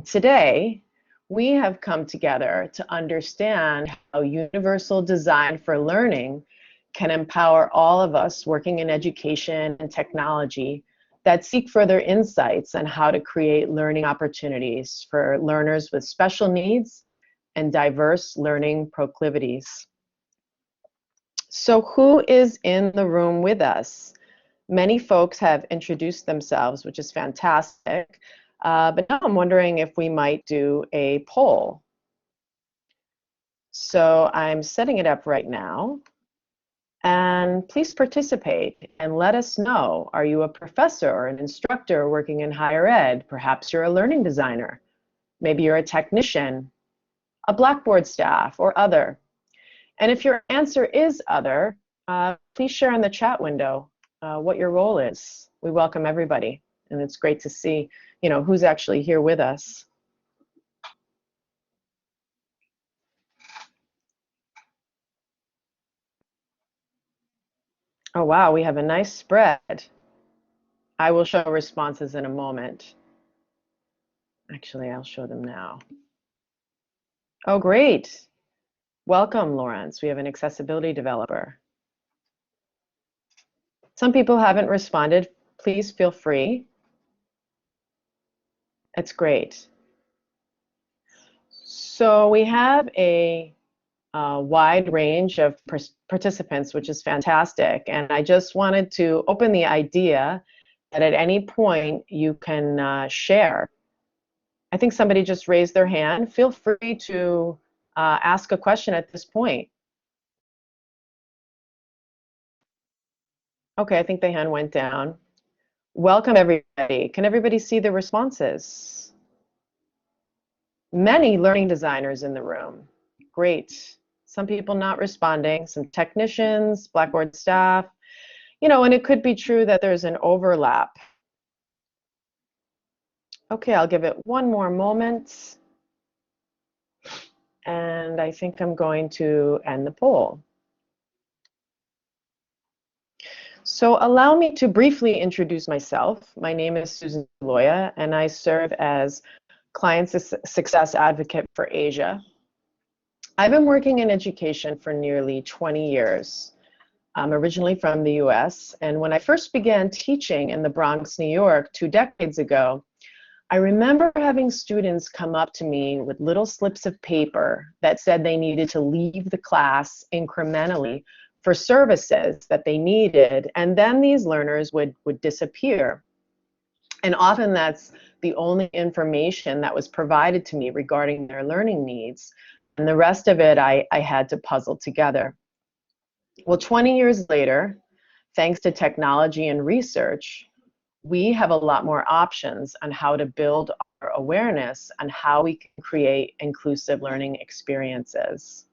Today, we have come together to understand how universal design for learning can empower all of us working in education and technology that seek further insights on how to create learning opportunities for learners with special needs and diverse learning proclivities. So who is in the room with us? Many folks have introduced themselves, which is fantastic. But now I'm wondering if we might do a poll. So I'm setting it up right now. And please participate and let us know, are you a professor or an instructor working in higher ed? Perhaps you're a learning designer. Maybe you're a technician, a Blackboard staff, or other. And if your answer is other, please share in the chat window what your role is. We welcome everybody, and it's great to see, who's actually here with us. Oh, wow, we have a nice spread. I will show responses in a moment. Actually, I'll show them now. Oh, great. Welcome, Lawrence. We have an accessibility developer. Some people haven't responded. Please feel free. It's great. So we have a wide range of participants, which is fantastic. And I just wanted to open the idea that at any point you can share. I think somebody just raised their hand. Feel free to ask a question at this point. Okay, I think the hand went down. Welcome, everybody. Can everybody see the responses? Many learning designers in the room. Great. Some people not responding, some technicians, Blackboard staff, and it could be true that there's an overlap. Okay, I'll give it one more moment. And I think I'm going to end the poll. So allow me to briefly introduce myself. My name is Susan Loya, and I serve as Client Success Advocate for Asia. I've been working in education for nearly 20 years. I'm originally from the US, and when I first began teaching in the Bronx, New York 2 decades ago, I remember having students come up to me with little slips of paper that said they needed to leave the class incrementally for services that they needed, and then these learners would disappear. And often that's the only information that was provided to me regarding their learning needs. And the rest of it I had to puzzle together. Well, 20 years later, thanks to technology and research, we have a lot more options on how to build our awareness on how we can create inclusive learning experiences.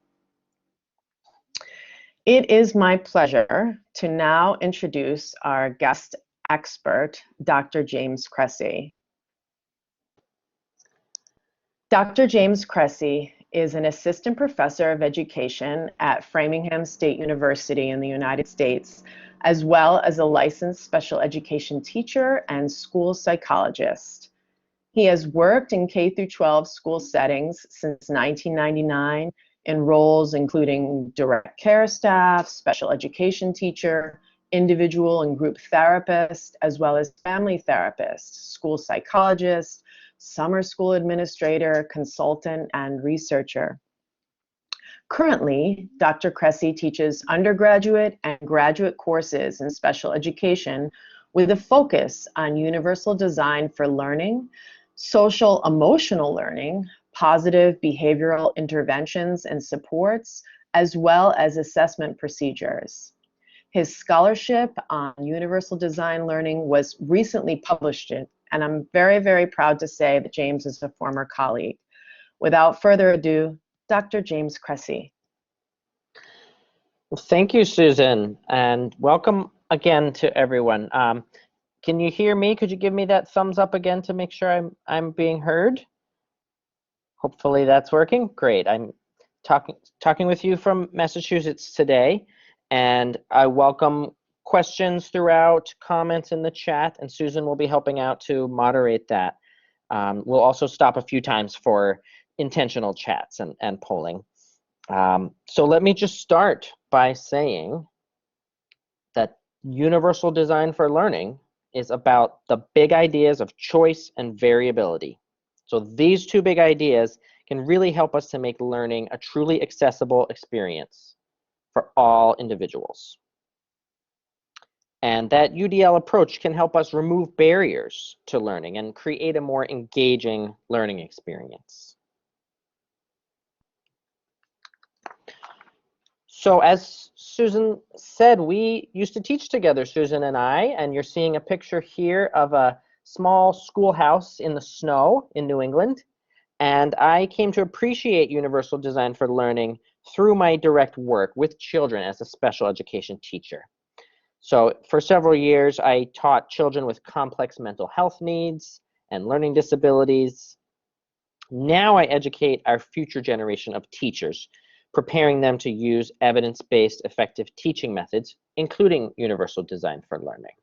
It is my pleasure to now introduce our guest expert, Dr. James Cressy. Dr. James Cressy is an assistant professor of education at Framingham State University in the United States, as well as a licensed special education teacher and school psychologist. He has worked in K-12 school settings since 1999 in roles including direct care staff, special education teacher, individual and group therapist, as well as family therapist, school psychologist, summer school administrator, consultant, and researcher. Currently, Dr. Cressy teaches undergraduate and graduate courses in special education with a focus on universal design for learning, social emotional learning, positive behavioral interventions and supports, as well as assessment procedures. His scholarship on universal design learning was recently published, and I'm very, very proud to say that James is a former colleague. Without further ado, Dr. James Cressy. Well, thank you, Susan, and welcome again to everyone. Can you hear me? Could you give me that thumbs up again to make sure I'm being heard? Hopefully that's working. Great. I'm talking with you from Massachusetts today, and I welcome questions throughout, comments in the chat, and Susan will be helping out to moderate that. We'll also stop a few times for intentional chats and polling. So let me just start by saying that universal design for learning is about the big ideas of choice and variability. So these two big ideas can really help us to make learning a truly accessible experience for all individuals. And that UDL approach can help us remove barriers to learning and create a more engaging learning experience. So as Susan said, we used to teach together, Susan and I, and you're seeing a picture here of a small schoolhouse in the snow in New England. And I came to appreciate universal design for learning through my direct work with children as a special education teacher. So for several years, I taught children with complex mental health needs and learning disabilities. Now I educate our future generation of teachers, preparing them to use evidence-based effective teaching methods, including universal design for learning.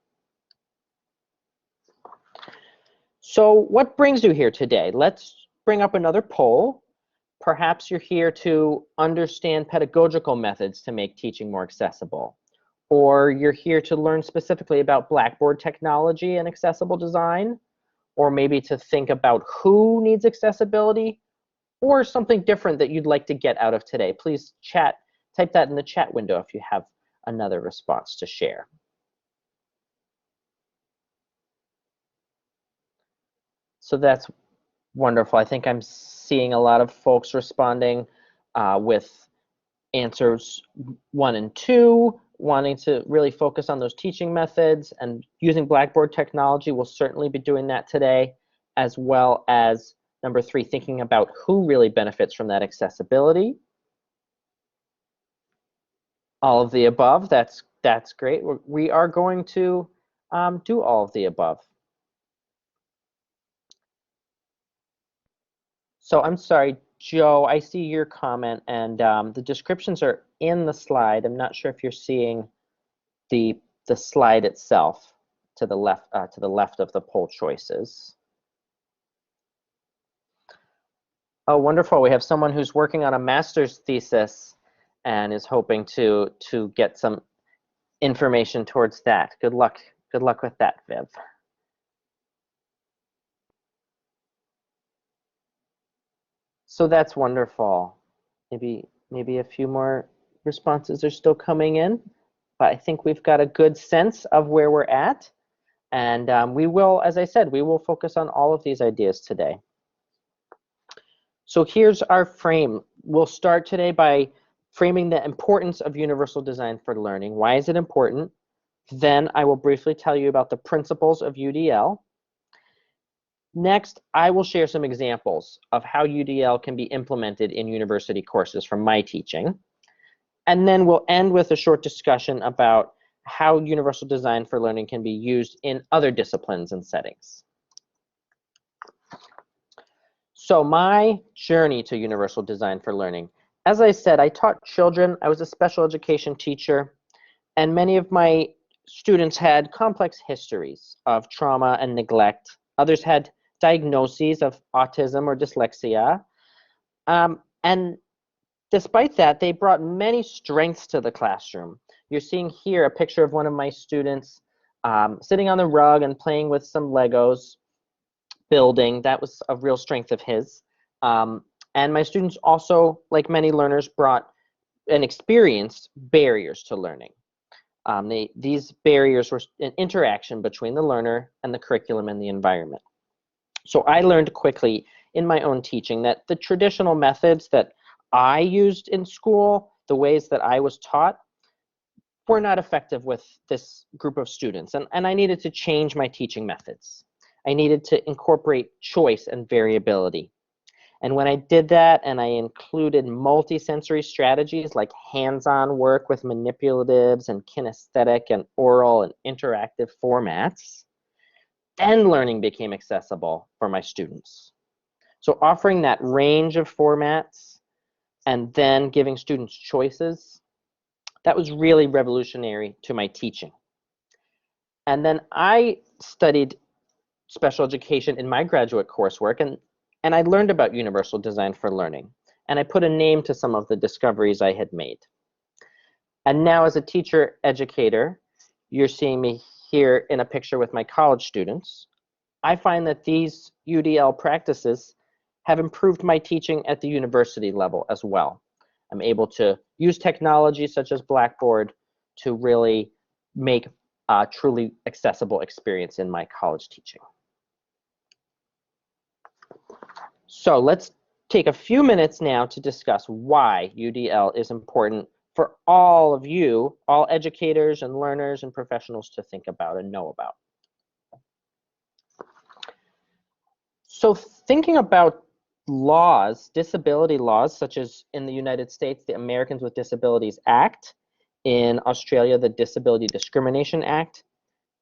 So what brings you here today? Let's bring up another poll. Perhaps you're here to understand pedagogical methods to make teaching more accessible. Or you're here to learn specifically about Blackboard technology and accessible design, or maybe to think about who needs accessibility, or something different that you'd like to get out of today. Please type that in the chat window if you have another response to share. So that's wonderful. I think I'm seeing a lot of folks responding with answers 1 and 2, wanting to really focus on those teaching methods and using Blackboard technology. We'll certainly be doing that today, as well as number 3, thinking about who really benefits from that accessibility. All of the above, that's great. We are going to do all of the above. So I'm sorry, Joe, I see your comment, and the descriptions are in the slide. I'm not sure if you're seeing the slide itself to the left of the poll choices. Oh, wonderful. We have someone who's working on a master's thesis and is hoping to get some information towards that. Good luck with that, Viv. So that's wonderful. Maybe a few more responses are still coming in, but I think we've got a good sense of where we're at. And we will, as I said, we will focus on all of these ideas today. So here's our frame. We'll start today by framing the importance of universal design for learning. Why is it important? Then I will briefly tell you about the principles of UDL. Next, I will share some examples of how UDL can be implemented in university courses from my teaching. And then we'll end with a short discussion about how universal design for learning can be used in other disciplines and settings. So my journey to universal design for learning. As I said, I taught children. I was a special education teacher, and many of my students had complex histories of trauma and neglect. Others had diagnoses of autism or dyslexia. And despite that, they brought many strengths to the classroom. You're seeing here a picture of one of my students sitting on the rug and playing with some Legos, building. That was a real strength of his. And my students also, like many learners, brought and experienced barriers to learning. These barriers were an interaction between the learner and the curriculum and the environment. So I learned quickly in my own teaching that the traditional methods that I used in school, the ways that I was taught, were not effective with this group of students. And I needed to change my teaching methods. I needed to incorporate choice and variability. And when I did that and I included multisensory strategies like hands-on work with manipulatives and kinesthetic and oral and interactive formats, then learning became accessible for my students. So offering that range of formats and then giving students choices, that was really revolutionary to my teaching. And then I studied special education in my graduate coursework, and I learned about universal design for learning, and I put a name to some of the discoveries I had made. And now as a teacher educator, you're seeing me here in a picture with my college students. I find that these UDL practices have improved my teaching at the university level as well. I'm able to use technology such as Blackboard to really make a truly accessible experience in my college teaching. So let's take a few minutes now to discuss why UDL is important for all of you, all educators and learners and professionals to think about and know about. So thinking about laws, disability laws, such as in the United States, the Americans with Disabilities Act, in Australia, the Disability Discrimination Act,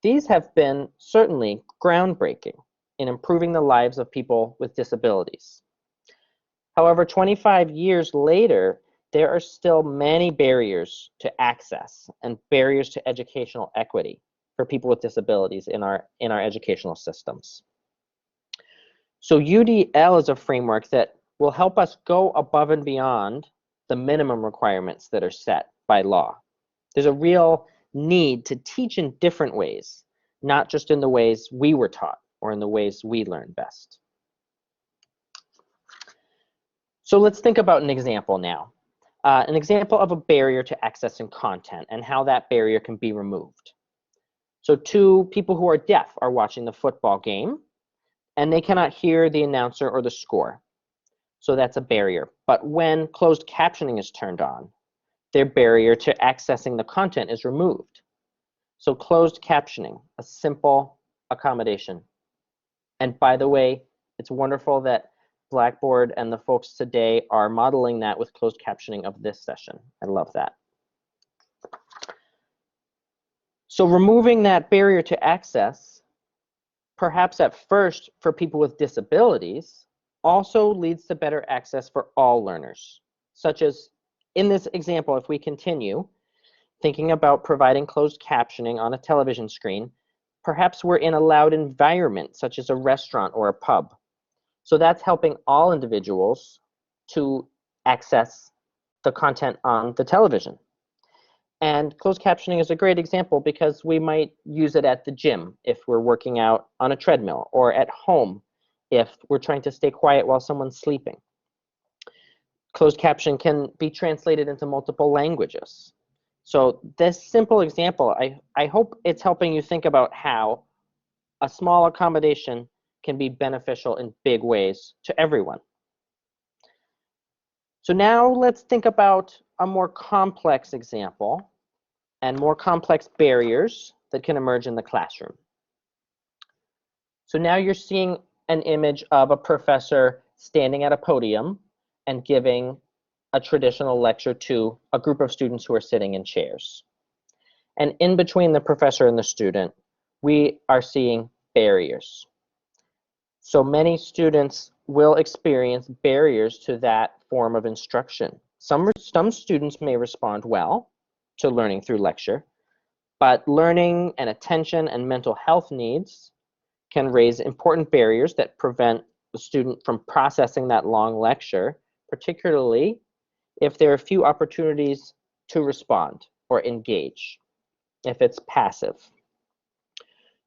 these have been certainly groundbreaking in improving the lives of people with disabilities. However, 25 years later, there are still many barriers to access and barriers to educational equity for people with disabilities in our educational systems. So UDL is a framework that will help us go above and beyond the minimum requirements that are set by law. There's a real need to teach in different ways, not just in the ways we were taught or in the ways we learn best. So let's think about an example now. An example of a barrier to accessing content and how that barrier can be removed. So two people who are deaf are watching the football game, and they cannot hear the announcer or the score. So that's a barrier. But when closed captioning is turned on, their barrier to accessing the content is removed. So closed captioning, a simple accommodation. And by the way, it's wonderful that Blackboard and the folks today are modeling that with closed captioning of this session. I love that. So removing that barrier to access, perhaps at first for people with disabilities, also leads to better access for all learners, such as in this example, if we continue thinking about providing closed captioning on a television screen, perhaps we're in a loud environment, such as a restaurant or a pub. So that's helping all individuals to access the content on the television. And closed captioning is a great example because we might use it at the gym if we're working out on a treadmill, or at home if we're trying to stay quiet while someone's sleeping. Closed caption can be translated into multiple languages. So this simple example, I hope it's helping you think about how a small accommodation can be beneficial in big ways to everyone. So now let's think about a more complex example and more complex barriers that can emerge in the classroom. So now you're seeing an image of a professor standing at a podium and giving a traditional lecture to a group of students who are sitting in chairs. And in between the professor and the student, we are seeing barriers. So many students will experience barriers to that form of instruction. Some students may respond well to learning through lecture, but learning and attention and mental health needs can raise important barriers that prevent the student from processing that long lecture, particularly if there are few opportunities to respond or engage, if it's passive.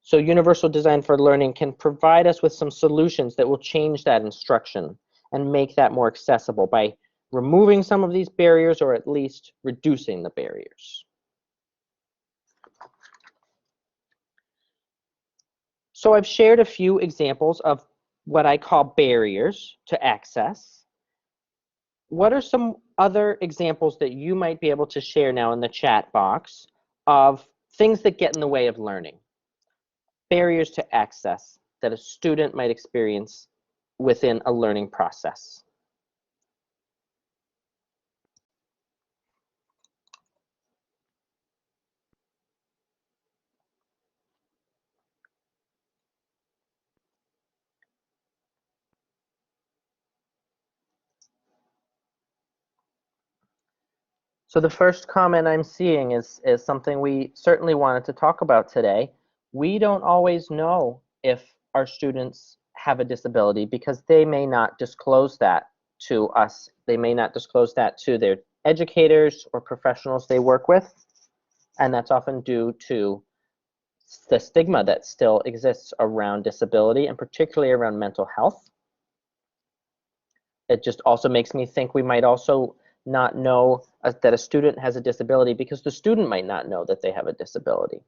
So universal design for learning can provide us with some solutions that will change that instruction and make that more accessible by removing some of these barriers, or at least reducing the barriers. So I've shared a few examples of what I call barriers to access. What are some other examples that you might be able to share now in the chat box of things that get in the way of learning? Barriers to access that a student might experience within a learning process. So the first comment I'm seeing is something we certainly wanted to talk about today. We don't always know if our students have a disability because they may not disclose that to us. They may not disclose that to their educators or professionals they work with, and that's often due to the stigma that still exists around disability, and particularly around mental health. It just also makes me think we might also not know that a student has a disability because the student might not know that they have a disability.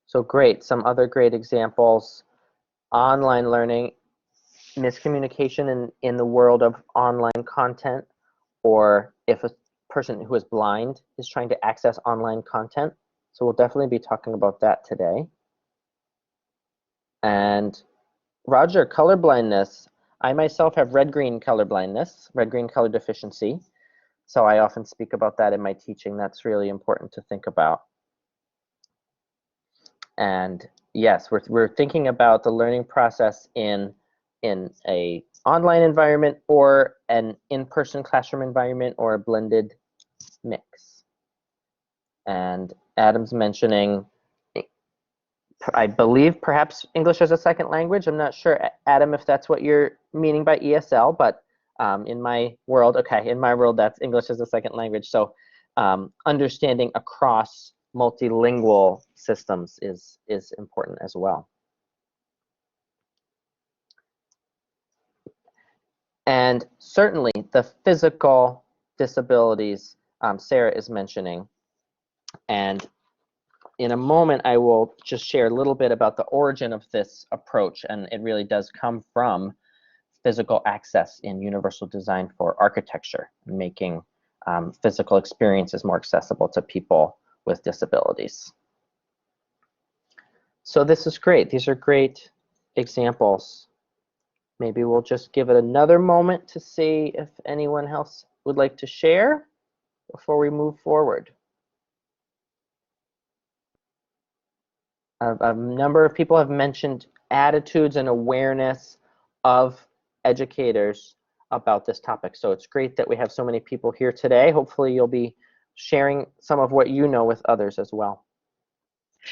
So great, some other great examples. Online learning, miscommunication in the world of online content, or if a person who is blind is trying to access online content. So we'll definitely be talking about that today. And Roger, color blindness. I myself have red-green color blindness, red-green color deficiency. So I often speak about that in my teaching. That's really important to think about. And yes, we're thinking about the learning process in a online environment or an in-person classroom environment or a blended mix. And Adam's mentioning, I believe, perhaps English as a second language. I'm not sure, Adam, if that's what you're meaning by ESL, but in my world, okay, in my world, that's English as a second language. So understanding across multilingual systems is important as well. And certainly the physical disabilities Sarah is mentioning. And in a moment, I will just share a little bit about the origin of this approach. And it really does come from physical access in universal design for architecture, making physical experiences more accessible to people with disabilities. So this is great. These are great examples. Maybe we'll just give it another moment to see if anyone else would like to share before we move forward. A number of people have mentioned attitudes and awareness of educators about this topic. So it's great that we have so many people here today. Hopefully you'll be sharing some of what you know with others as well.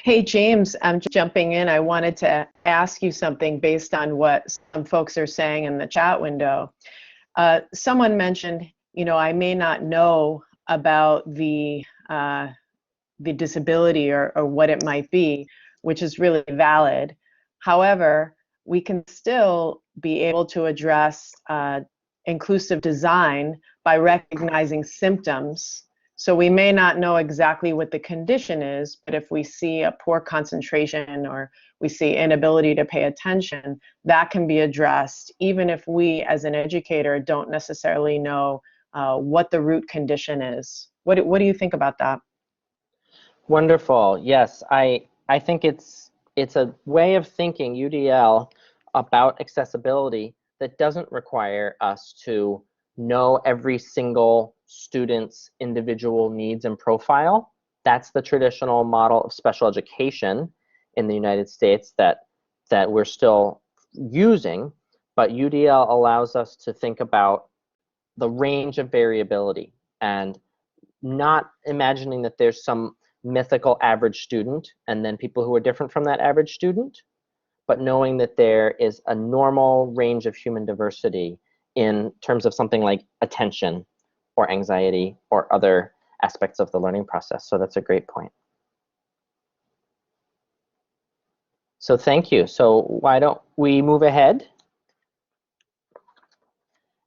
Hey, James, I'm jumping in. I wanted to ask you something based on what some folks are saying in the chat window. Someone mentioned, you know, I may not know about the disability or what it might be, which is really valid. However, we can still be able to address inclusive design by recognizing symptoms. So we may not know exactly what the condition is, but if we see a poor concentration or we see inability to pay attention, that can be addressed even if we as an educator don't necessarily know what the root condition is. What do you think about that? Wonderful. Yes, I think it's a way of thinking, UDL, about accessibility that doesn't require us to know every single student's individual needs and profile. That's the traditional model of special education in the United States that we're still using, but UDL allows us to think about the range of variability and not imagining that there's some mythical average student and then people who are different from that average student, but knowing that there is a normal range of human diversity in terms of something like attention or anxiety or other aspects of the learning process. So that's a great point. So thank you. So why don't we move ahead?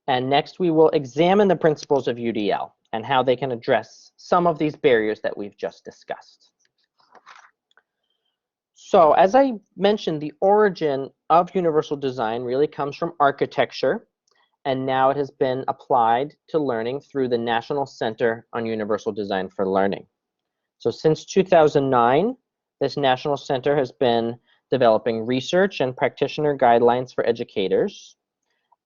And next we will examine the principles of UDL and how they can address some of these barriers that we've just discussed. So as I mentioned, the origin of universal design really comes from architecture, and now it has been applied to learning through the National Center on Universal Design for Learning. So since 2009, this National Center has been developing research and practitioner guidelines for educators.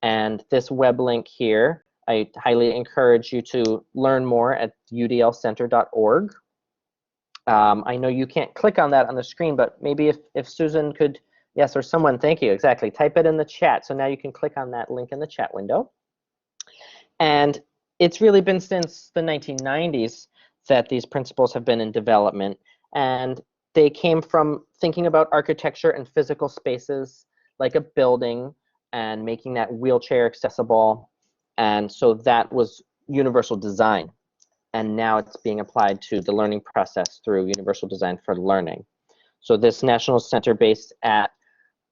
And this web link here, I highly encourage you to learn more at udlcenter.org. I know you can't click on that on the screen, but maybe if Susan could, yes, or someone, thank you, exactly, type it in the chat. So now you can click on that link in the chat window. And it's really been since the 1990s that these principles have been in development. And they came from thinking about architecture and physical spaces like a building and making that wheelchair accessible. And so that was universal design. And now it's being applied to the learning process through universal design for learning. So this National Center based at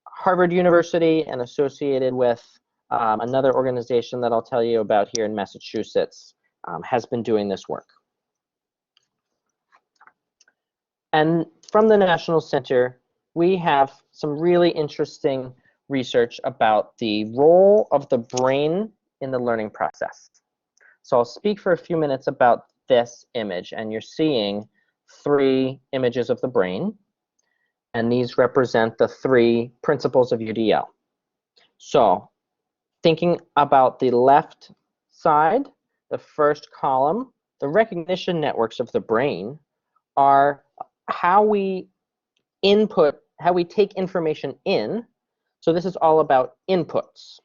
Harvard University and associated with another organization that I'll tell you about here in Massachusetts has been doing this work. And from the National Center, we have some really interesting research about the role of the brain in the learning process. So I'll speak for a few minutes about this image, and you're seeing 3 images of the brain, and these represent the 3 principles of UDL. So thinking about the left side, the first column, the recognition networks of the brain are how we take information in. So this is all about inputs,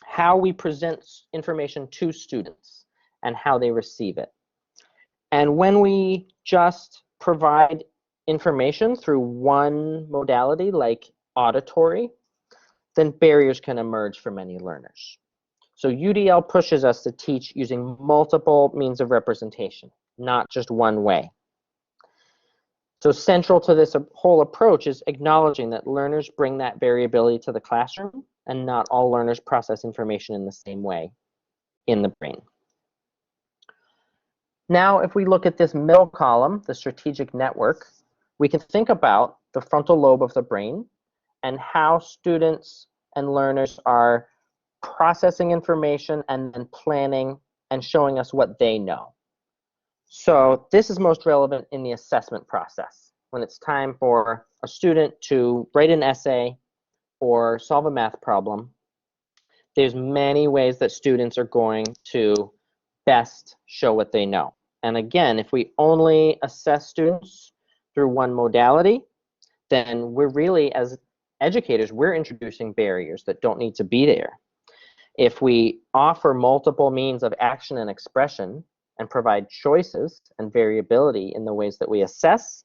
how we present information to students and how they receive it. And when we just provide information through one modality like auditory, then barriers can emerge for many learners. So UDL pushes us to teach using multiple means of representation, not just one way. So central to this whole approach is acknowledging that learners bring that variability to the classroom, and not all learners process information in the same way in the brain. Now, if we look at this middle column, the strategic network, we can think about the frontal lobe of the brain and how students and learners are processing information and then planning and showing us what they know. So this is most relevant in the assessment process, when it's time for a student to write an essay or solve a math problem. There's many ways that students are going to best show what they know. And again, if we only assess students through one modality, then we're really, as educators, we're introducing barriers that don't need to be there. If we offer multiple means of action and expression and provide choices and variability in the ways that we assess,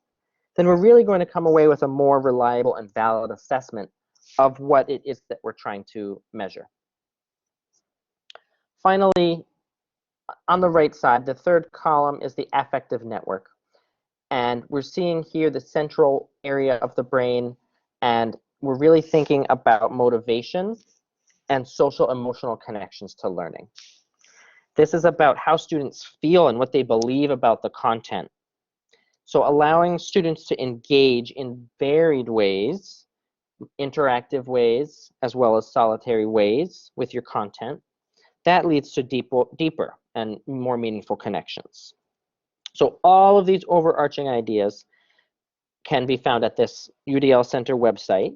then we're really going to come away with a more reliable and valid assessment of what it is that we're trying to measure. Finally, on the right side, the third column is the affective network. And we're seeing here the central area of the brain, and we're really thinking about motivation and social emotional connections to learning. This is about how students feel and what they believe about the content. So allowing students to engage in varied ways, interactive ways, as well as solitary ways with your content, that leads to deeper and more meaningful connections. So all of these overarching ideas can be found at this UDL Center website.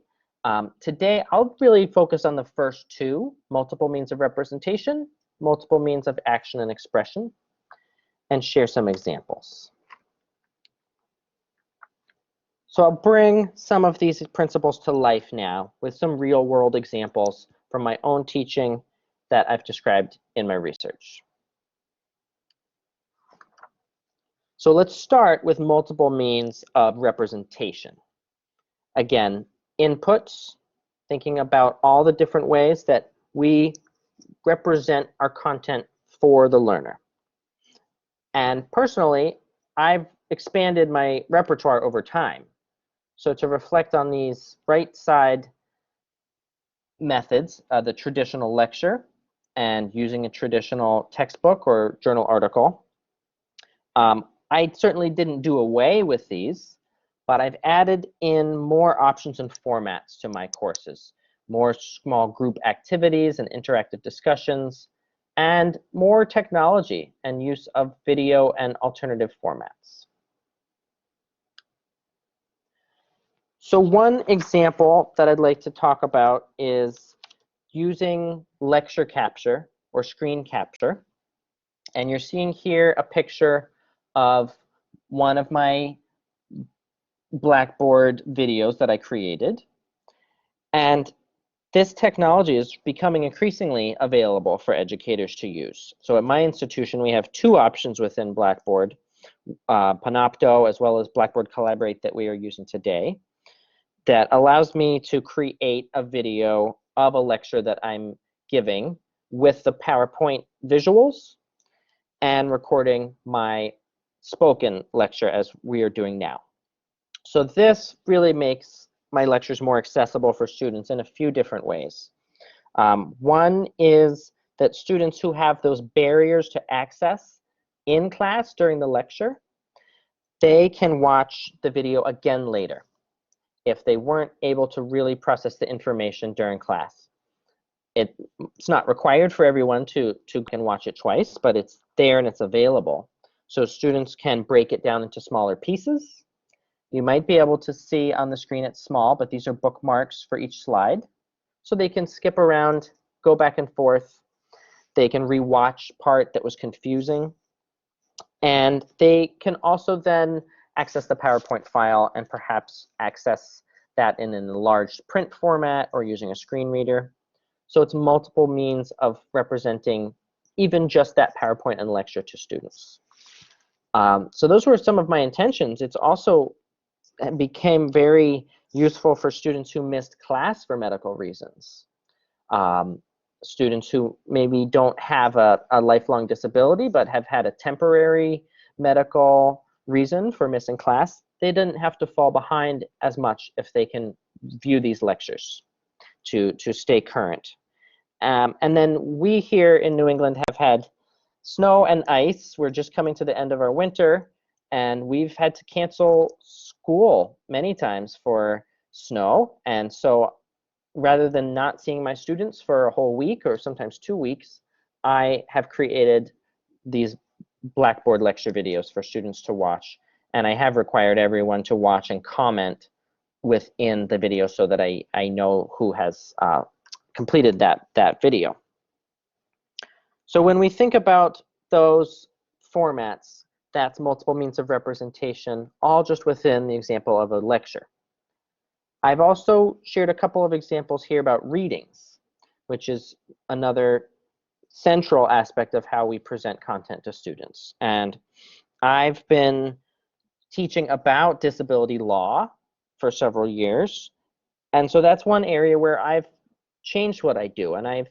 Today, I'll really focus on the first 2, multiple means of representation, multiple means of action and expression, and share some examples. So I'll bring some of these principles to life now with some real-world examples from my own teaching that I've described in my research. So let's start with multiple means of representation. Again, inputs, thinking about all the different ways that we represent our content for the learner. And personally, I've expanded my repertoire over time. So to reflect on these right side methods, the traditional lecture and using a traditional textbook or journal article, I certainly didn't do away with these, but I've added in more options and formats to my courses, more small group activities and interactive discussions, and more technology and use of video and alternative formats. So one example that I'd like to talk about is using lecture capture or screen capture. And you're seeing here a picture of one of my Blackboard videos that I created. And this technology is becoming increasingly available for educators to use. So at my institution, we have 2 options within Blackboard. Panopto, as well as Blackboard Collaborate that we are using today, that allows me to create a video of a lecture that I'm giving with the PowerPoint visuals and recording my spoken lecture as we are doing now. So this really makes my lectures more accessible for students in a few different ways. One is that students who have those barriers to access in class during the lecture, they can watch the video again later if they weren't able to really process the information during class. It's not required for everyone to can watch it twice, but it's there and it's available. So students can break it down into smaller pieces. You might be able to see on the screen it's small, but these are bookmarks for each slide. So they can skip around, go back and forth. They can rewatch part that was confusing. And they can also then access the PowerPoint file and perhaps access that in an enlarged print format or using a screen reader. So it's multiple means of representing even just that PowerPoint and lecture to students. So those were some of my intentions. It's also became very useful for students who missed class for medical reasons. Students who maybe don't have a lifelong disability but have had a temporary medical reason for missing class, they didn't have to fall behind as much if they can view these lectures to stay current. And then we here in New England have had snow and ice. We're just coming to the end of our winter, and we've had to cancel school many times for snow. And so rather than not seeing my students for a whole week or sometimes 2 weeks, I have created these Blackboard lecture videos for students to watch. And I have required everyone to watch and comment within the video so that I know who has completed that video. So when we think about those formats, that's multiple means of representation, all just within the example of a lecture. I've also shared a couple of examples here about readings, which is another central aspect of how we present content to students. And I've been teaching about disability law for several years. And so that's one area where I've changed what I do, and I've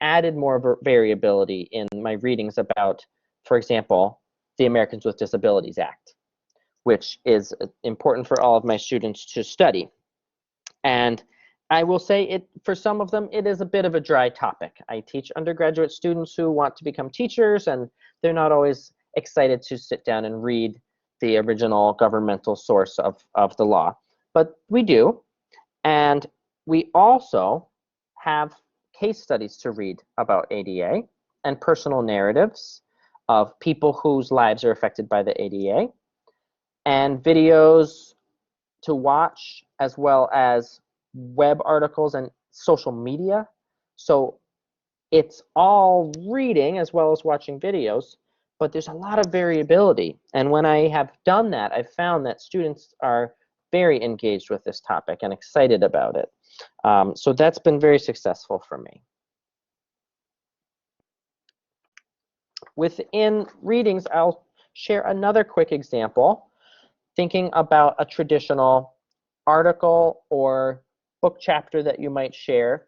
added more variability in my readings about, for example, the Americans with Disabilities Act, which is important for all of my students to study. And I will say for some of them, it is a bit of a dry topic. I teach undergraduate students who want to become teachers, and they're not always excited to sit down and read the original governmental source of the law. But we do. And we also have case studies to read about ADA and personal narratives of people whose lives are affected by the ADA, and videos to watch, as well as web articles and social media. So it's all reading as well as watching videos, but there's a lot of variability. And when I have done that, I've found that students are very engaged with this topic and excited about it. So that's been very successful for me. Within readings, I'll share another quick example, thinking about a traditional article or book chapter that you might share.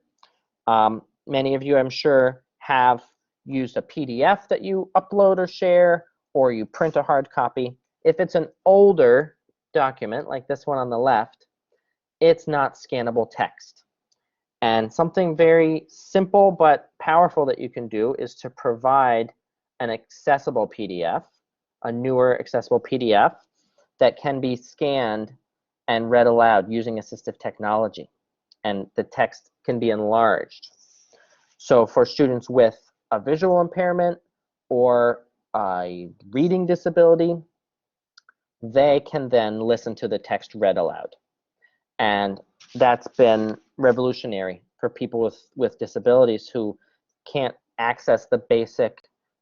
Many of you, I'm sure, have used a PDF that you upload or share, or you print a hard copy. If it's an older document, like this one on the left, it's not scannable text. And something very simple but powerful that you can do is to provide an accessible PDF, a newer accessible PDF that can be scanned and read aloud using assistive technology. And the text can be enlarged. So for students with a visual impairment or a reading disability, they can then listen to the text read aloud. And that's been revolutionary for people with disabilities who can't access the basic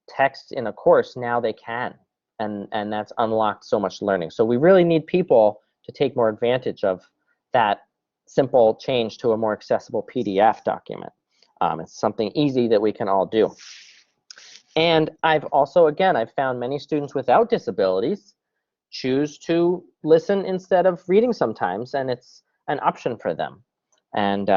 text in a course. Now they can, and that's unlocked so much learning. So we really need people to take more advantage of that simple change to a more accessible PDF document. It's something easy that we can all do. And I've also, again, I've found many students without disabilities choose to listen instead of reading sometimes, and it's an option for them. And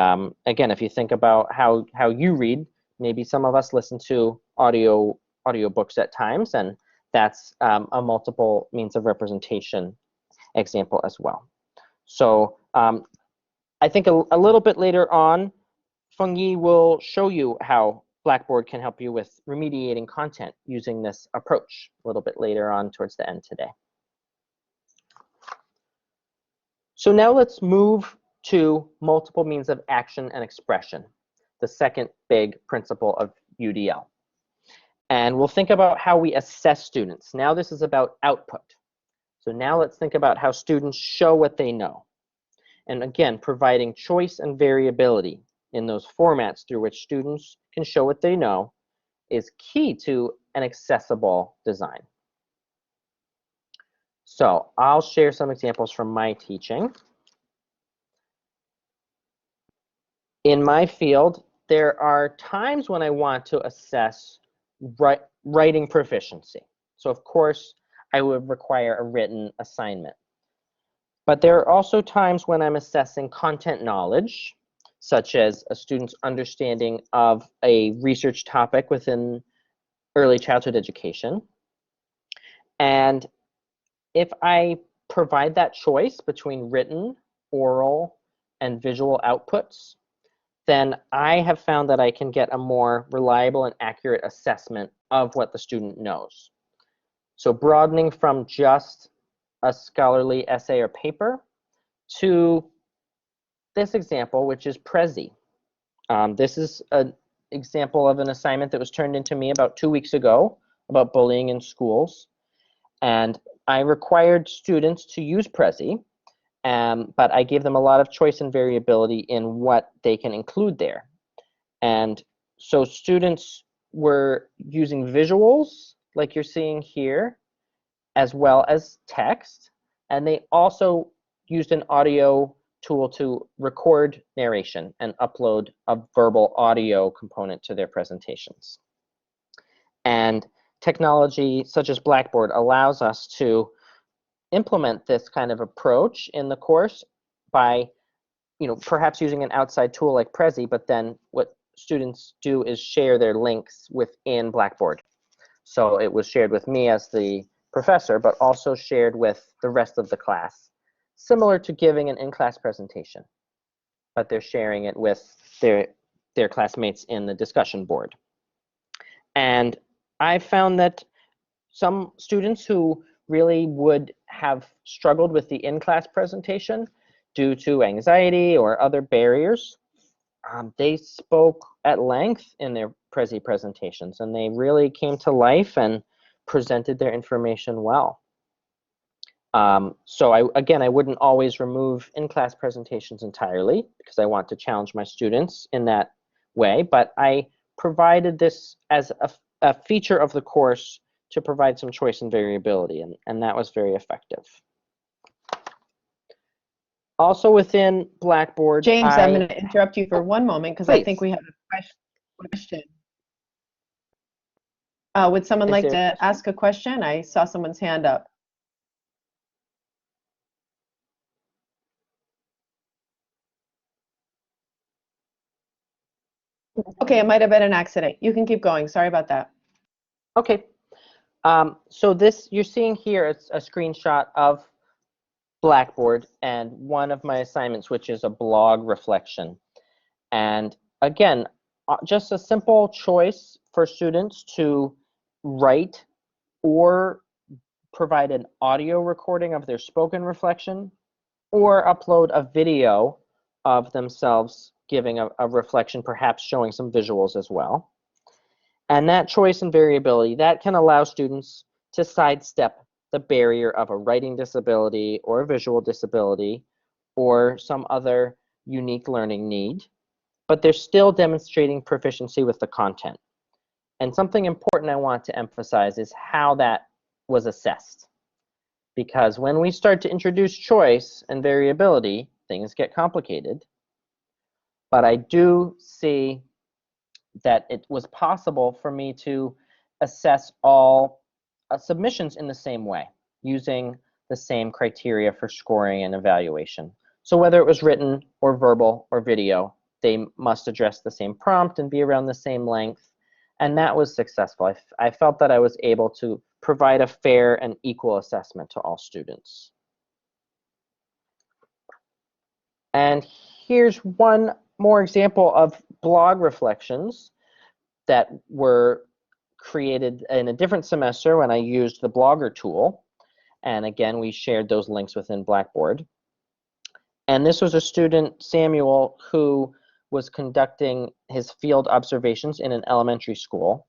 again, if you think about how you read, maybe some of us listen to audiobooks at times, and that's a multiple means of representation example as well. So I think a little bit later on, Feng-Yi will show you how Blackboard can help you with remediating content using this approach a little bit later on towards the end today. So now let's move to multiple means of action and expression, the second big principle of UDL. And we'll think about how we assess students. Now this is about output. So now let's think about how students show what they know. And again, providing choice and variability in those formats through which students can show what they know is key to an accessible design. So I'll share some examples from my teaching. In my field, there are times when I want to assess writing proficiency. So of course, I would require a written assignment. But there are also times when I'm assessing content knowledge, such as a student's understanding of a research topic within early childhood education. And if I provide that choice between written, oral, and visual outputs, then I have found that I can get a more reliable and accurate assessment of what the student knows. So broadening from just a scholarly essay or paper to this example, which is Prezi. This is an example of an assignment that was turned into me about 2 weeks ago about bullying in schools. And I required students to use Prezi, but I gave them a lot of choice and variability in what they can include there. And so students were using visuals, like you're seeing here, as well as text. And they also used an audio tool to record narration and upload a verbal audio component to their presentations. And technology such as Blackboard allows us to implement this kind of approach in the course by, perhaps using an outside tool like Prezi, but then what students do is share their links within Blackboard. So it was shared with me as the professor, but also shared with the rest of the class, similar to giving an in-class presentation, but they're sharing it with their classmates in the discussion board. And I found that some students who really would have struggled with the in-class presentation due to anxiety or other barriers, they spoke at length in their Prezi presentations, and they really came to life and presented their information well. So I wouldn't always remove in-class presentations entirely because I want to challenge my students in that way, but I provided this as a feature of the course to provide some choice and variability, and that was very effective. Also within Blackboard, James, I'm going to interrupt you for one moment because I think we have a question. Would someone like to ask a question? I saw someone's hand up. Okay, it might have been an accident. You can keep going. Sorry about that. Okay. So this you're seeing here is a screenshot of Blackboard and one of my assignments, which is a blog reflection. And again, just a simple choice for students to write or provide an audio recording of their spoken reflection or upload a video of themselves giving a reflection, perhaps showing some visuals as well. And that choice and variability, that can allow students to sidestep the barrier of a writing disability or a visual disability or some other unique learning need, but they're still demonstrating proficiency with the content. And something important I want to emphasize is how that was assessed. Because when we start to introduce choice and variability, things get complicated. But I do see that it was possible for me to assess all submissions in the same way, using the same criteria for scoring and evaluation. So whether it was written or verbal or video, they must address the same prompt and be around the same length. And that was successful. I felt that I was able to provide a fair and equal assessment to all students. And here's one more example of blog reflections that were created in a different semester when I used the Blogger tool. And again, we shared those links within Blackboard. And this was a student, Samuel, who was conducting his field observations in an elementary school.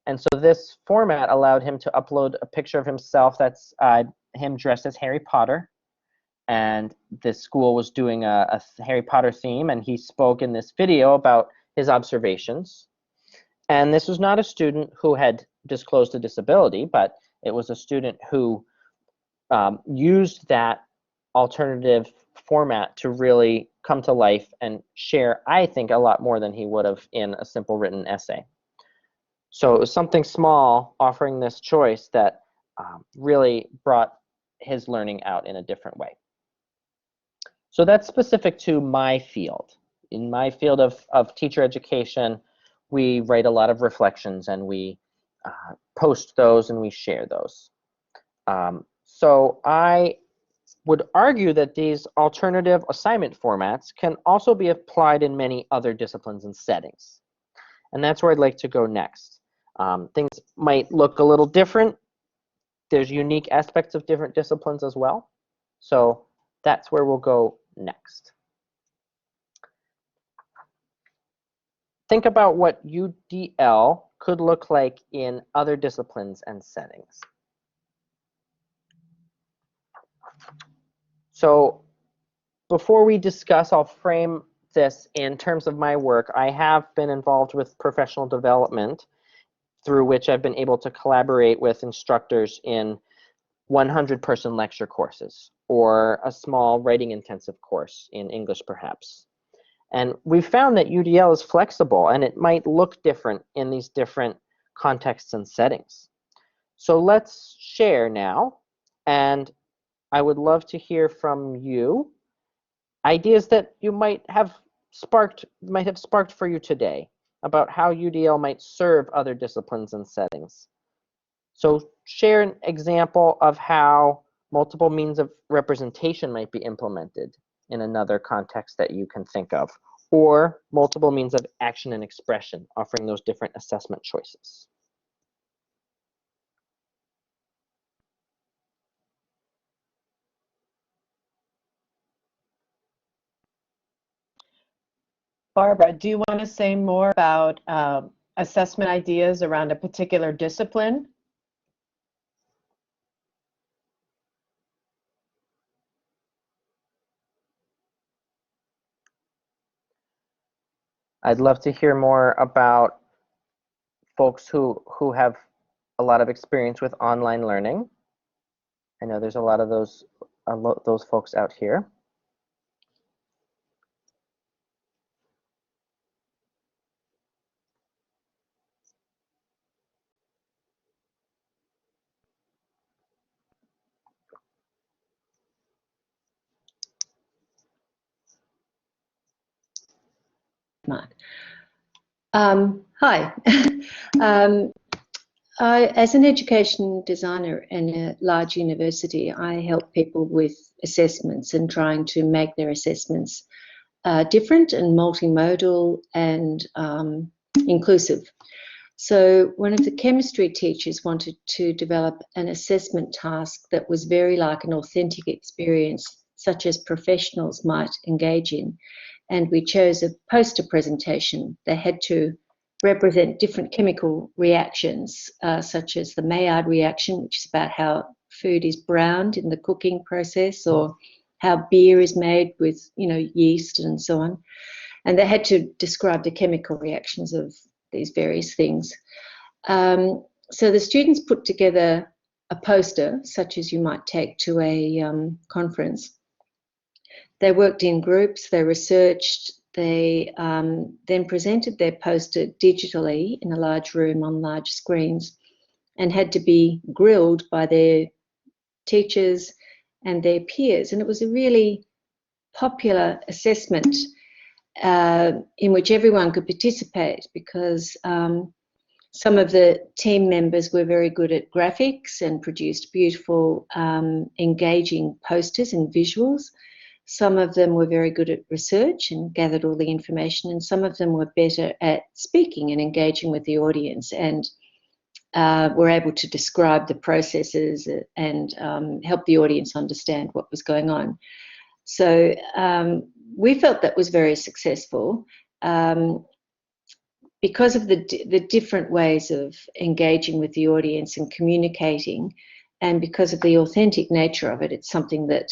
And so this format allowed him to upload a picture of himself that's him dressed as Harry Potter. And this school was doing a Harry Potter theme, and he spoke in this video about his observations. And this was not a student who had disclosed a disability, but it was a student who used that alternative format to really come to life and share, I think, a lot more than he would have in a simple written essay. So it was something small offering this choice that really brought his learning out in a different way. So that's specific to my field. In my field of teacher education, we write a lot of reflections and we post those and we share those. So I would argue that these alternative assignment formats can also be applied in many other disciplines and settings. And that's where I'd like to go next. Things might look a little different. There's unique aspects of different disciplines as well. So that's where we'll go next. Think about what UDL could look like in other disciplines and settings. So before we discuss, I'll frame this in terms of my work. I have been involved with professional development, through which I've been able to collaborate with instructors in 100-person lecture courses, or a small writing intensive course in English perhaps. And we've found that UDL is flexible and it might look different in these different contexts and settings. So let's share now, and I would love to hear from you ideas that you might have sparked for you today about how UDL might serve other disciplines and settings. So share an example of how multiple means of representation might be implemented in another context that you can think of, or multiple means of action and expression, offering those different assessment choices. Barbara, do you want to say more about assessment ideas around a particular discipline? I'd love to hear more about folks who have a lot of experience with online learning. I know there's a lot of those folks out here. Hi. As an education designer in a large university, I help people with assessments and trying to make their assessments different and multimodal and inclusive. So one of the chemistry teachers wanted to develop an assessment task that was very like an authentic experience, such as professionals might engage in. And we chose a poster presentation. They had to represent different chemical reactions, such as the Maillard reaction, which is about how food is browned in the cooking process, or how beer is made with, yeast and so on. And they had to describe the chemical reactions of these various things. So the students put together a poster, such as you might take to a conference. They worked in groups, they researched, they then presented their poster digitally in a large room on large screens and had to be grilled by their teachers and their peers. And it was a really popular assessment in which everyone could participate, because some of the team members were very good at graphics and produced beautiful, engaging posters and visuals. Some of them were very good at research and gathered all the information, and some of them were better at speaking and engaging with the audience, and were able to describe the processes and help the audience understand what was going on. So we felt that was very successful because of the different ways of engaging with the audience and communicating, and because of the authentic nature of it. It's something that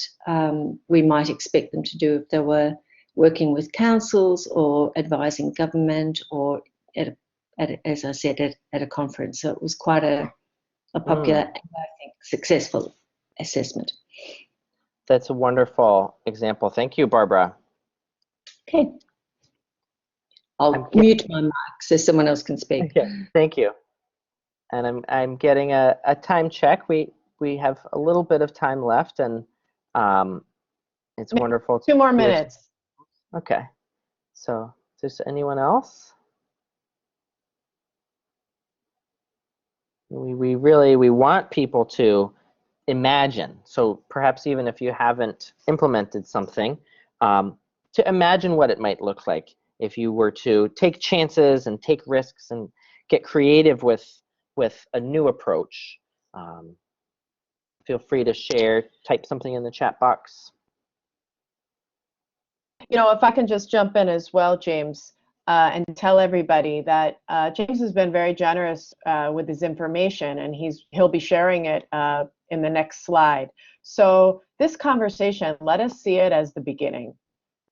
we might expect them to do if they were working with councils or advising government, or as I said, at a conference. So it was quite a popular and I think successful assessment. That's a wonderful example. Thank you, Barbara. Okay. I'll mute my mic so someone else can speak. Yeah, thank you. And I'm getting a time check. We have a little bit of time left, and it's wonderful. 2 more minutes. Okay. So, is there anyone else? We want people to imagine. So perhaps even if you haven't implemented something, to imagine what it might look like if you were to take chances and take risks and get creative with a new approach. Feel free to share, type something in the chat box. You know, if I can just jump in as well, James, and tell everybody that James has been very generous with his information, and he'll be sharing it in the next slide. So this conversation, let us see it as the beginning.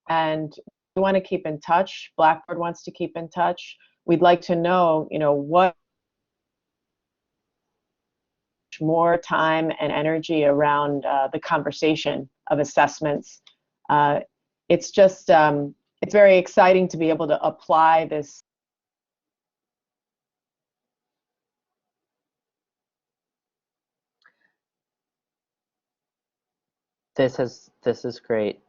And we want to keep in touch. Blackboard wants to keep in touch. We'd like to know, you know, what more time and energy around the conversation of assessments. It's just, it's very exciting to be able to apply this. This is great.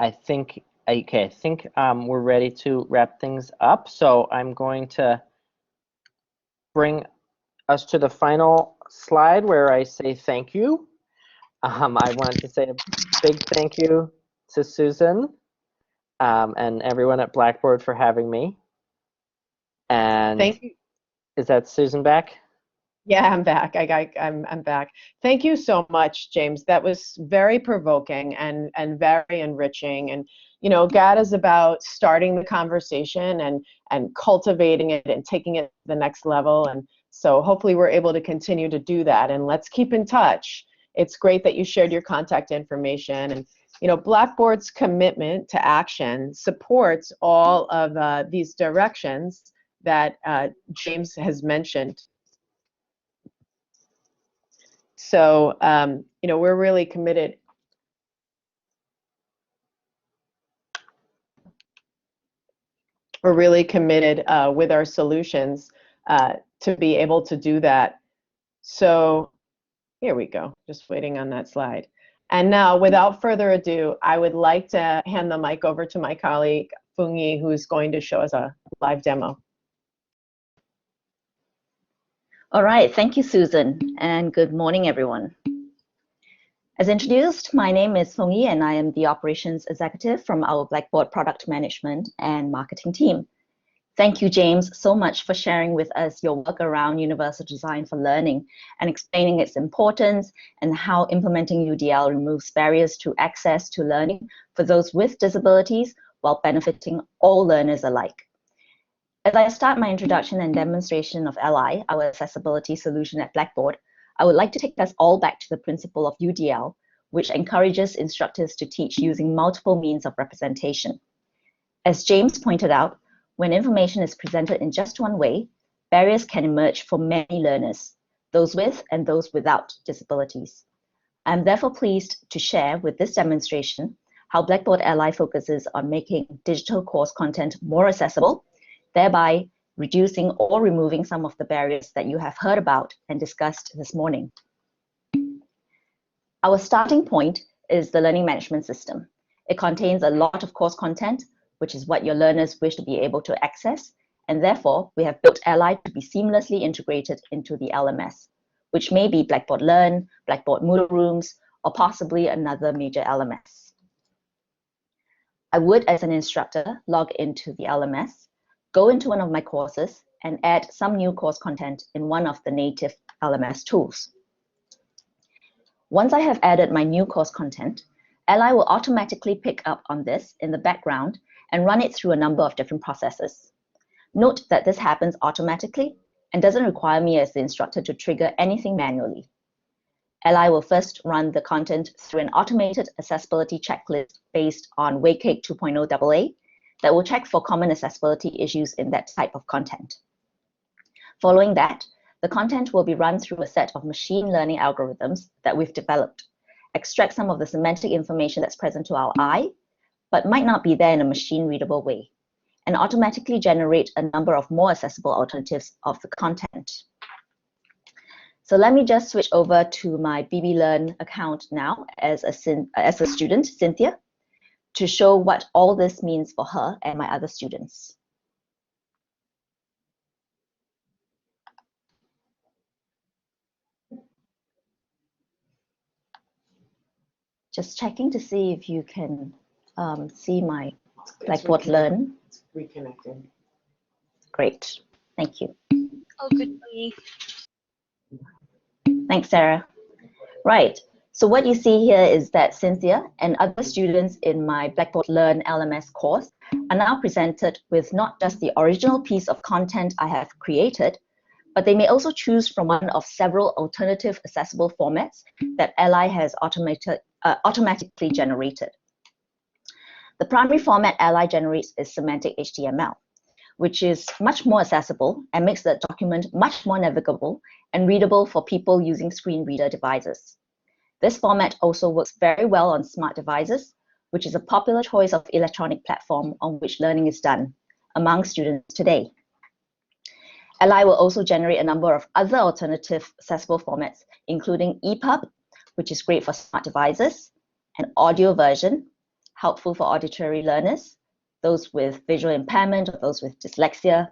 I think we're ready to wrap things up. So I'm going to bring us to the final slide where I say thank you. I wanted to say a big thank you to Susan and everyone at Blackboard for having me. And thank you. Is that Susan back? Yeah, I'm back. I'm back. Thank you so much, James. That was very provoking and very enriching. And you know, GAD is about starting the conversation and cultivating it and taking it to the next level. And so hopefully we're able to continue to do that. And let's keep in touch. It's great that you shared your contact information. And you know, Blackboard's commitment to action supports all of these directions that James has mentioned. So, you know, we're really committed. We're really committed with our solutions to be able to do that. So here we go, just waiting on that slide. And now, without further ado, I would like to hand the mic over to my colleague, Fung Yi, who's going to show us a live demo. All right, thank you, Susan, and good morning, everyone. As introduced, my name is Fung Yi, and I am the Operations Executive from our Blackboard Product Management and Marketing team. Thank you, James, so much for sharing with us your work around universal design for learning and explaining its importance and how implementing UDL removes barriers to access to learning for those with disabilities while benefiting all learners alike. As I start my introduction and demonstration of LI, our accessibility solution at Blackboard, I would like to take us all back to the principle of UDL, which encourages instructors to teach using multiple means of representation. As James pointed out, when information is presented in just one way, barriers can emerge for many learners, those with and those without disabilities. I'm therefore pleased to share with this demonstration how Blackboard LI focuses on making digital course content more accessible, thereby reducing or removing some of the barriers that you have heard about and discussed this morning. Our starting point is the learning management system. It contains a lot of course content, which is what your learners wish to be able to access, and therefore we have built Ally to be seamlessly integrated into the LMS, which may be Blackboard Learn, Blackboard Moodle Rooms, or possibly another major LMS. I would, as an instructor, log into the LMS, go into one of my courses, and add some new course content in one of the native LMS tools. Once I have added my new course content, Ally will automatically pick up on this in the background and run it through a number of different processes. Note that this happens automatically and doesn't require me as the instructor to trigger anything manually. Ally will first run the content through an automated accessibility checklist based on WCAG 2.0 AA that will check for common accessibility issues in that type of content. Following that, the content will be run through a set of machine learning algorithms that we've developed, extract some of the semantic information that's present to our eye, but might not be there in a machine-readable way, and automatically generate a number of more accessible alternatives of the content. So let me just switch over to my BB Learn account now as a student, Cynthia, to show what all this means for her and my other students. Just checking to see if you can see my Blackboard Learn. It's reconnected. Great, thank you. Oh, good for me. Thanks, Sarah. Right, so what you see here is that Cynthia and other students in my Blackboard Learn LMS course are now presented with not just the original piece of content I have created, but they may also choose from one of several alternative accessible formats that Ally has automatically generated. The primary format Ally generates is semantic HTML, which is much more accessible and makes the document much more navigable and readable for people using screen reader devices. This format also works very well on smart devices, which is a popular choice of electronic platform on which learning is done among students today. Ally will also generate a number of other alternative accessible formats, including EPUB, which is great for smart devices, an audio version, helpful for auditory learners, those with visual impairment or those with dyslexia,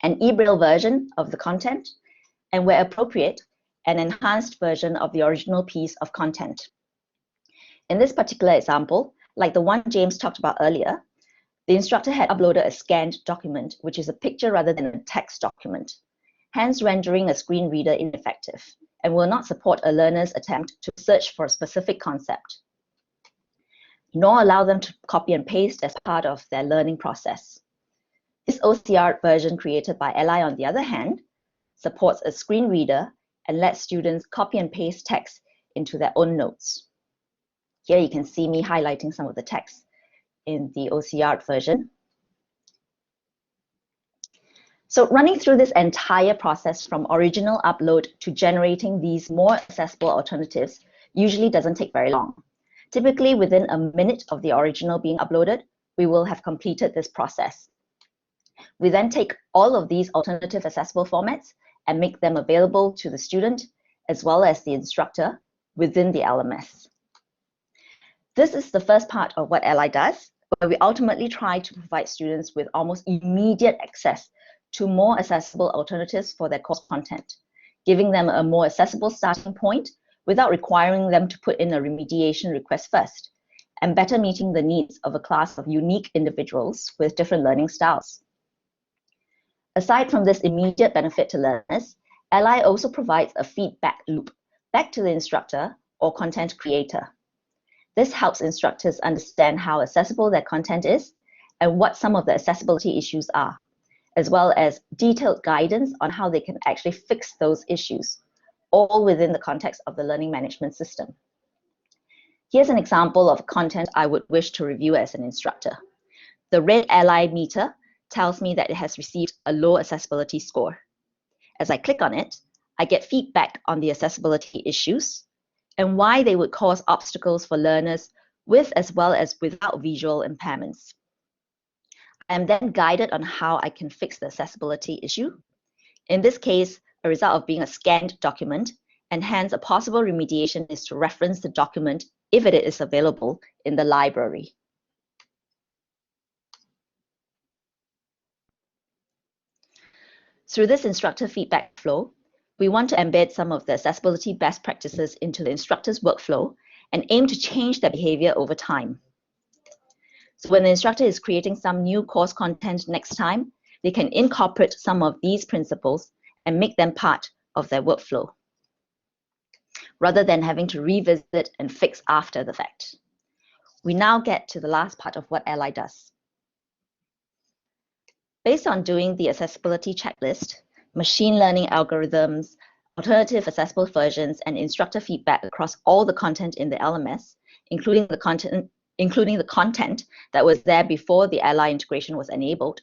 an e-braille version of the content, and where appropriate, an enhanced version of the original piece of content. In this particular example, like the one James talked about earlier, the instructor had uploaded a scanned document, which is a picture rather than a text document, hence rendering a screen reader ineffective, and will not support a learner's attempt to search for a specific concept, nor allow them to copy and paste as part of their learning process. This OCR version created by Ally, on the other hand, supports a screen reader and lets students copy and paste text into their own notes. Here you can see me highlighting some of the text in the OCR version. So running through this entire process from original upload to generating these more accessible alternatives usually doesn't take very long. Typically within a minute of the original being uploaded, we will have completed this process. We then take all of these alternative accessible formats and make them available to the student as well as the instructor within the LMS. This is the first part of what Ally does, where we ultimately try to provide students with almost immediate access to more accessible alternatives for their course content, giving them a more accessible starting point without requiring them to put in a remediation request first, and better meeting the needs of a class of unique individuals with different learning styles. Aside from this immediate benefit to learners, Ally also provides a feedback loop back to the instructor or content creator. This helps instructors understand how accessible their content is and what some of the accessibility issues are, as well as detailed guidance on how they can actually fix those issues, all within the context of the learning management system. Here's an example of content I would wish to review as an instructor. The red Ally meter tells me that it has received a low accessibility score. As I click on it, I get feedback on the accessibility issues and why they would cause obstacles for learners with as well as without visual impairments. I am then guided on how I can fix the accessibility issue. In this case, a result of being a scanned document, and hence a possible remediation is to reference the document if it is available in the library. Through this instructor feedback flow, we want to embed some of the accessibility best practices into the instructor's workflow and aim to change their behavior over time. So when the instructor is creating some new course content next time, they can incorporate some of these principles and make them part of their workflow, rather than having to revisit and fix after the fact. We now get to the last part of what Ally does. Based on doing the accessibility checklist, machine learning algorithms, alternative accessible versions, and instructor feedback across all the content in the LMS, including the content that was there before the Ally integration was enabled,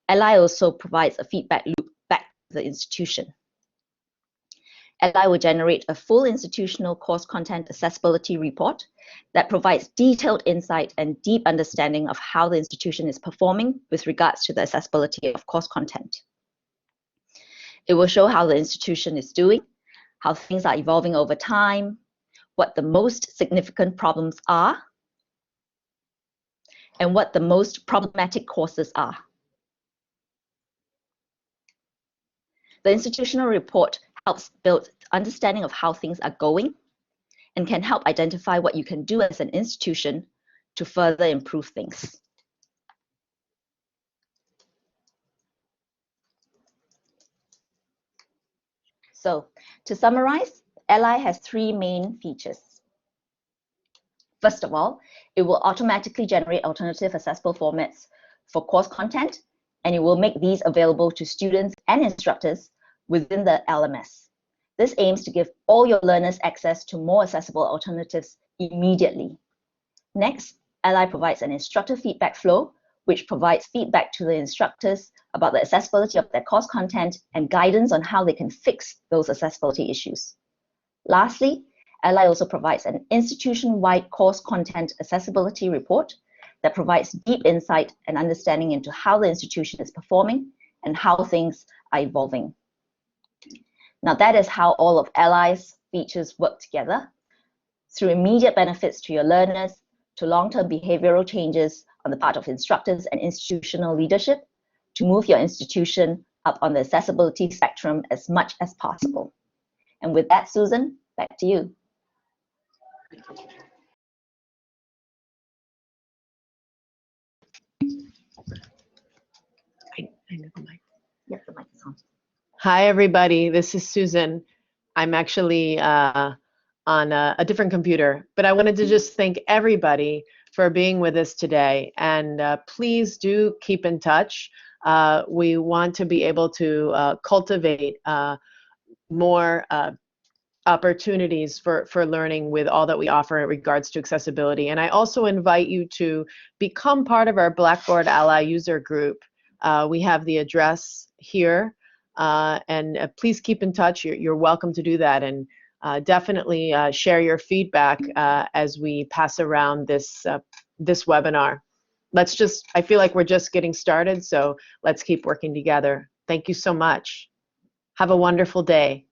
Ally also provides a feedback loop back to the institution. Ally will generate a full institutional course content accessibility report that provides detailed insight and deep understanding of how the institution is performing with regards to the accessibility of course content. It will show how the institution is doing, how things are evolving over time, what the most significant problems are, and what the most problematic courses are. The institutional report helps build understanding of how things are going and can help identify what you can do as an institution to further improve things. So, to summarize, Ally has three main features. First of all, it will automatically generate alternative accessible formats for course content, and it will make these available to students and instructors within the LMS. This aims to give all your learners access to more accessible alternatives immediately. Next, Ally provides an instructor feedback flow, which provides feedback to the instructors about the accessibility of their course content and guidance on how they can fix those accessibility issues. Lastly, Ally also provides an institution-wide course content accessibility report that provides deep insight and understanding into how the institution is performing and how things are evolving. Now, that is how all of Ally's features work together, through immediate benefits to your learners, to long-term behavioral changes on the part of instructors and institutional leadership, to move your institution up on the accessibility spectrum as much as possible. And with that, Susan, back to you. I know the mic. Yes, the mic is on. Hi, everybody. This is Susan. I'm actually on a different computer, but I wanted to just thank everybody for being with us today. And please do keep in touch. We want to be able to cultivate more opportunities for learning with all that we offer in regards to accessibility. And I also invite you to become part of our Blackboard Ally user group. We have the address here, and please keep in touch. You're welcome to do that, and definitely share your feedback as we pass around this webinar. I feel like we're just getting started, so let's keep working together. Thank you so much. Have a wonderful day.